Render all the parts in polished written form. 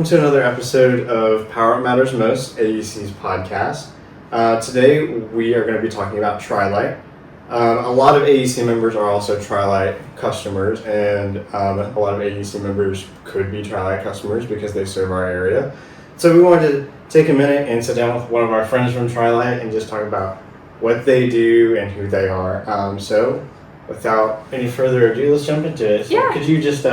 welcome to another episode of Power Up Matters Most, AEC's podcast. Today we are going to be talking about Trilight. A lot of AEC members are also Trilight customers, and a lot of AEC members could be Trilight customers because they serve our area. So we wanted to take a minute and sit down with one of our friends from Trilight and just talk about what they do and who they are. So without any further ado, let's jump into it. So could you just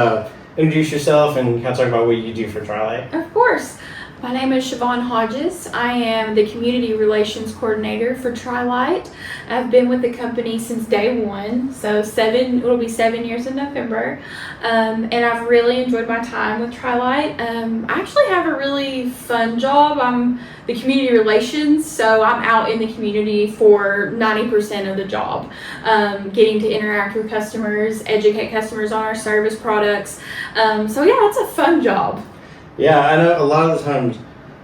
introduce yourself and kind of talk about what you do for Trilight? Of course. My name is Shevon Hodges. I am the Community Relations Coordinator for Trilight. I've been with the company since day one, so it'll be 7 years in November. And I've really enjoyed my time with Trilight. I actually have a really fun job. I'm the Community Relations, so I'm out in the community for 90% of the job. Getting to interact with customers, educate customers on our service products. So yeah, it's a fun job. Yeah, I know a lot of the times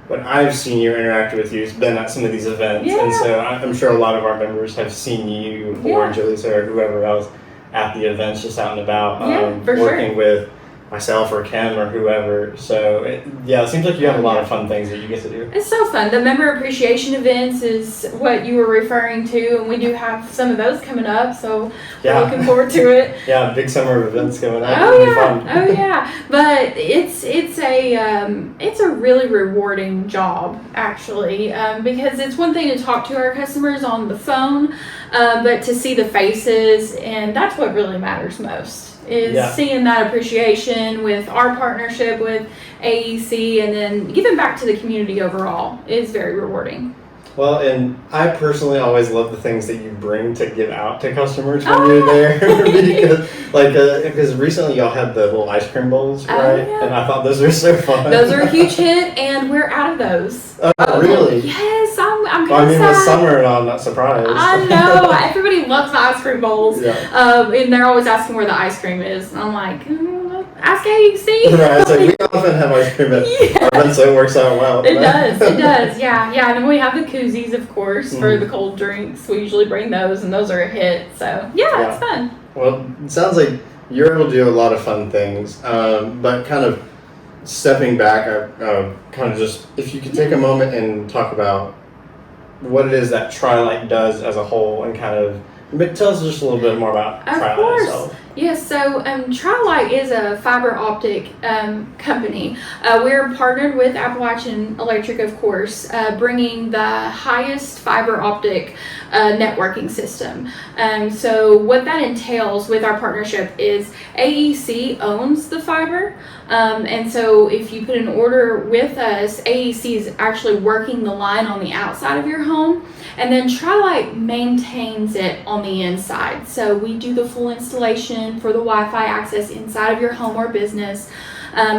when I've seen you interact with you, it's been at some of these events, and so I'm sure a lot of our members have seen you or Julissa or whoever else at the events, just out and about, working with myself or Kim or whoever. So it seems like you have a lot of fun things that you get to do. It's so fun. The member appreciation events is what you were referring to, and we do have some of those coming up, so we're looking forward to it. Yeah, big summer events coming up. It'll be fun. But it's a really rewarding job, actually, because it's one thing to talk to our customers on the phone, but to see the faces, and that's what really matters most. Seeing that appreciation with our partnership with AEC, and then giving back to the community overall is very rewarding. Well, and I personally always love the things that you bring to give out to customers when you're there. Because recently y'all had the little ice cream bowls, right? And I thought those were so fun. Those are a huge hit, and we're out of those. Oh, really? Yes, I'm kind of sad. It's summer and I'm not surprised. I know. Everybody loves the ice cream bowls. Yeah. And they're always asking where the ice cream is. And I'm like, ask AEC. Right, so we often have ice cream at our events, so it works out well. It does. Yeah. And then we have the koozies, of course, for the cold drinks. We usually bring those, and those are a hit. So, it's fun. Well, it sounds like you're able to do a lot of fun things, but kind of stepping back, kind of just, if you could take a moment and talk about what it is that Trilight does as a whole, and kind of tell us just a little bit more about Trilight itself. Yes, so Trilight is a fiber optic company. We're partnered with Appalachian Electric, of course, bringing the highest fiber optic networking system. So what that entails with our partnership is AEC owns the fiber. And so if you put an order with us, AEC is actually working the line on the outside of your home, and then Trilight maintains it on the inside. So we do the full installation for the Wi-Fi access inside of your home or business.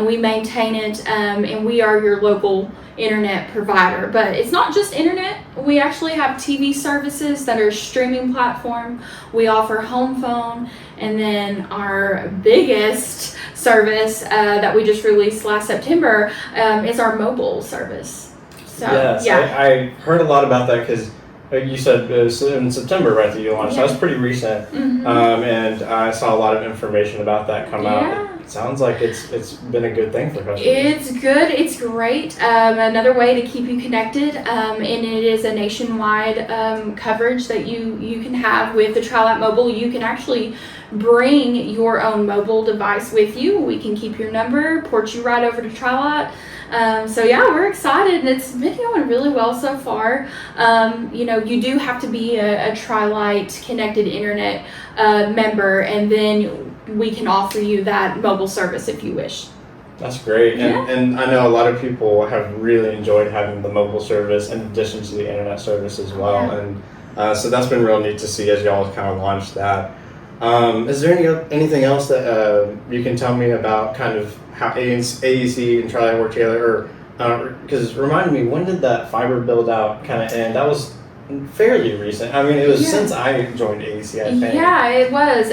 We maintain it, and we are your local internet provider. But it's not just internet. We actually have TV services that are a streaming platform. We offer home phone, and then our biggest service that we just released last September is our mobile service. So, I heard a lot about that because you said it was in September, right, that you launched. So that's pretty recent. And I saw a lot of information about that come out. It sounds like it's been a good thing for customers. It's good. It's great. Another way to keep you connected, and it is a nationwide coverage that you can have with the Trilight Mobile. You can actually bring your own mobile device with you. We can keep your number, port you right over to Trilight. We're excited, and it's been going really well so far. You do have to be a Trilight connected internet member, and then we can offer you that mobile service if you wish. That's great. And I know a lot of people have really enjoyed having the mobile service in addition to the internet service as well. And so that's been real neat to see as y'all kind of launched that. Is there anything else that you can tell me about kind of how AEC and Trilight work together? Because remind me, when did that fiber build out kind of end? That was fairly recent. I mean, it was since I joined AEC, I think. Yeah, it was.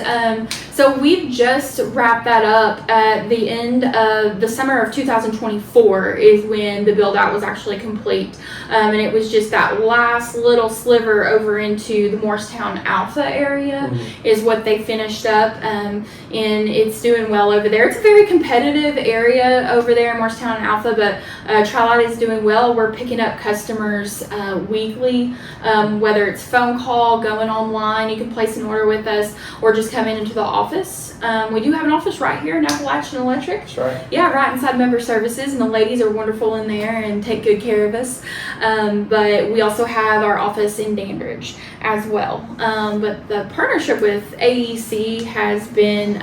So we've just wrapped that up at the end of the summer of 2024 is when the build out was actually complete. And it was just that last little sliver over into the Morristown Alpha area is what they finished up. And it's doing well over there. It's a very competitive area over there in Morristown Alpha, but Trilight is doing well. We're picking up customers weekly, whether it's phone call, going online, you can place an order with us, or just come into the office. We do have an office right here in Appalachian Electric. That's right. Yeah, right inside member services, and the ladies are wonderful in there and take good care of us. But we also have our office in Dandridge as well. But the partnership with AEC has been,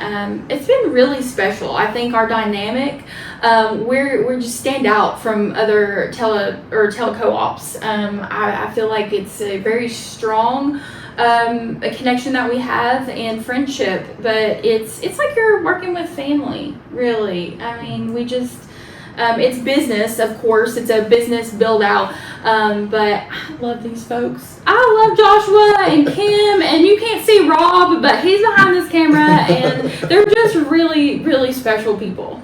it's been really special. I think our dynamic, we're just stand out from other teleco-ops. I feel like it's a very strong a connection that we have and friendship, but it's like you're working with family, really. I mean, we just it's business, of course. It's a business build out, but I love these folks. I love Joshua and Kim, and you can't see Rob, but he's behind this camera, and they're just really, really special people.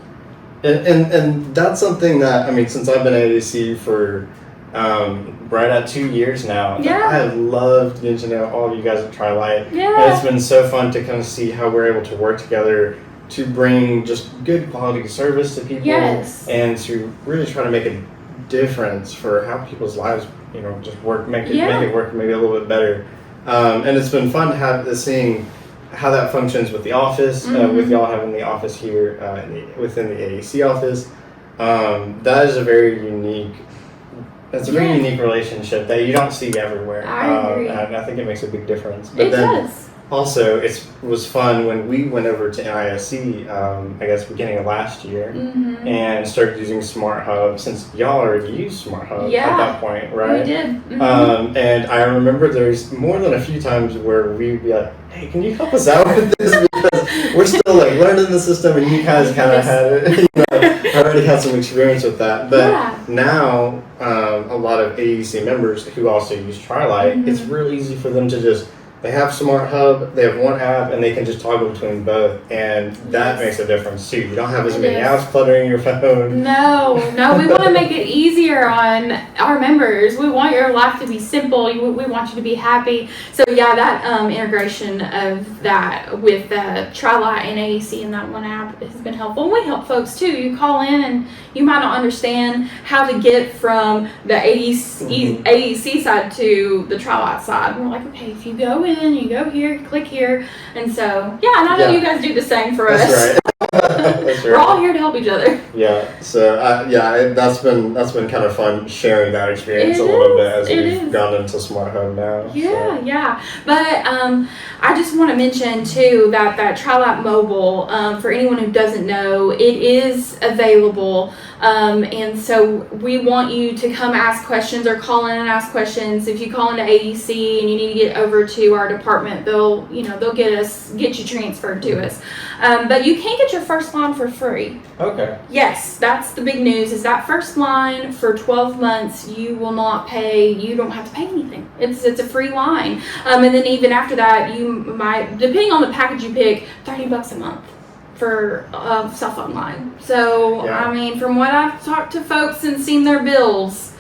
And that's something that, I mean, since I've been at AEC for right at 2 years now, Yeah. I have loved getting to know all of you guys at Trilight. Yeah. And it's been so fun to kind of see how we're able to work together to bring just good quality service to people. Yes. And to really try to make a difference for how people's lives, you know, just work, make it work maybe a little bit better. And it's been fun to have seeing how that functions with the office, with y'all having the office here within the AEC office. That is a very unique. It's a very unique relationship that you don't see everywhere. I agree. And I think it makes a big difference. But It then does. also, it was fun when we went over to NISC, I guess beginning of last year, and started using Smart Hub, since y'all already used Smart Hub at that point, right? We did. And I remember there's more than a few times where we'd be like, hey, can you help us out with this? Because we're still like learning the system, and you guys kind of had it, you know, already had some experience with that. But now, a lot of AEC members who also use Trilight, it's real easy for them to just, they have Smart Hub, they have one app, and they can just toggle between both, and that makes a difference too. You don't have as many apps cluttering your phone. No, we want to make it easier on our members. We want your life to be simple. We want you to be happy. So yeah, that integration of that with Trilight and AEC in that one app has been helpful. And we help folks too. You call in and you might not understand how to get from the AEC side to the Trilight side. And we're like, okay, if you go in, you go here, you click here, and so and I know you guys do the same for us. Right. That's right. We're all here to help each other. Yeah. So that's been kind of fun sharing that experience a little bit as we've gone into Smart Home now. Yeah. But I just want to mention too that Trilight Mobile, for anyone who doesn't know, it is available. And so we want you to come ask questions or call in and ask questions. If you call into AEC and you need to get over to our department, they'll get you transferred to us. But you can get your first line for free. Okay. Yes, that's the big news. Is that first line for 12 months? You will not pay. You don't have to pay anything. It's a free line. And then even after that, you might, depending on the package you pick, $30 a month for cell phone line. So I mean, from what I've talked to folks and seen their bills,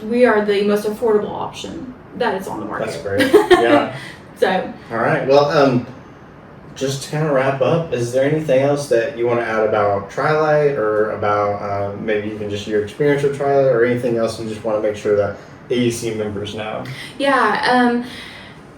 we are the most affordable option that is on the market. That's great. Yeah. So. All right. Well, just to kind of wrap up, is there anything else that you want to add about Trilight, or about maybe even just your experience with Trilight, or anything else you just want to make sure that AEC members know? Yeah.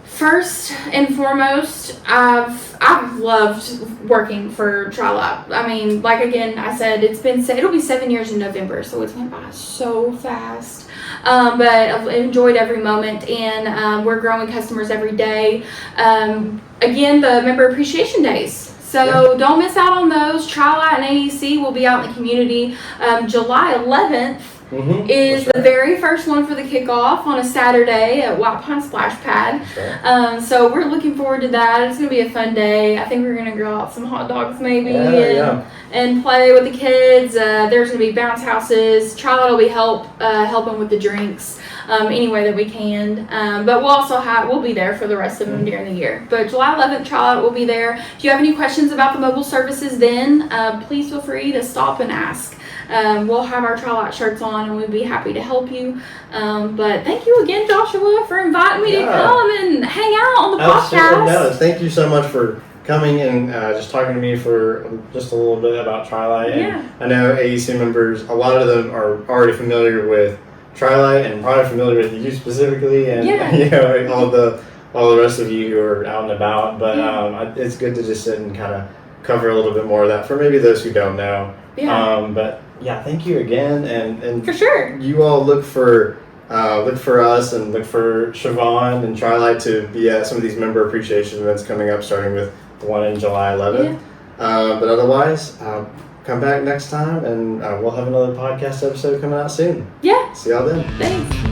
First and foremost, I've loved working for Trilight. I mean, like again, I said, it'll be 7 years in November, so it's went by so fast. But I've enjoyed every moment, and we're growing customers every day. Again, the member appreciation days. So don't miss out on those. Trilight and AEC will be out in the community July 11th. is the very first one for the kickoff on a Saturday at White Pine Splash Pad. So we're looking forward to that. It's going to be a fun day. I think we're going to grill out some hot dogs maybe and play with the kids. There's going to be bounce houses. Trilight will be helping with the drinks any way that we can. But we'll be there for the rest of them during the year. But July 11th, Trilight will be there. If you have any questions about the mobile services then, please feel free to stop and ask. We'll have our Trilight shirts on and we'd be happy to help you. But thank you again, Joshua, for inviting me to come and hang out on the podcast. No, thank you so much for coming and just talking to me for just a little bit about Trilight. And I know AEC members, a lot of them are already familiar with Trilight and probably familiar with you specifically, and all the rest of you who are out and about. But it's good to just sit and kind of cover a little bit more of that for maybe those who don't know. But thank you again, and for sure, you all look for us and look for Shevon and Trilight to be at some of these member appreciation events coming up, starting with the one in July 11th. But otherwise, come back next time, and we'll have another podcast episode coming out soon. Yeah. See y'all then. Thanks.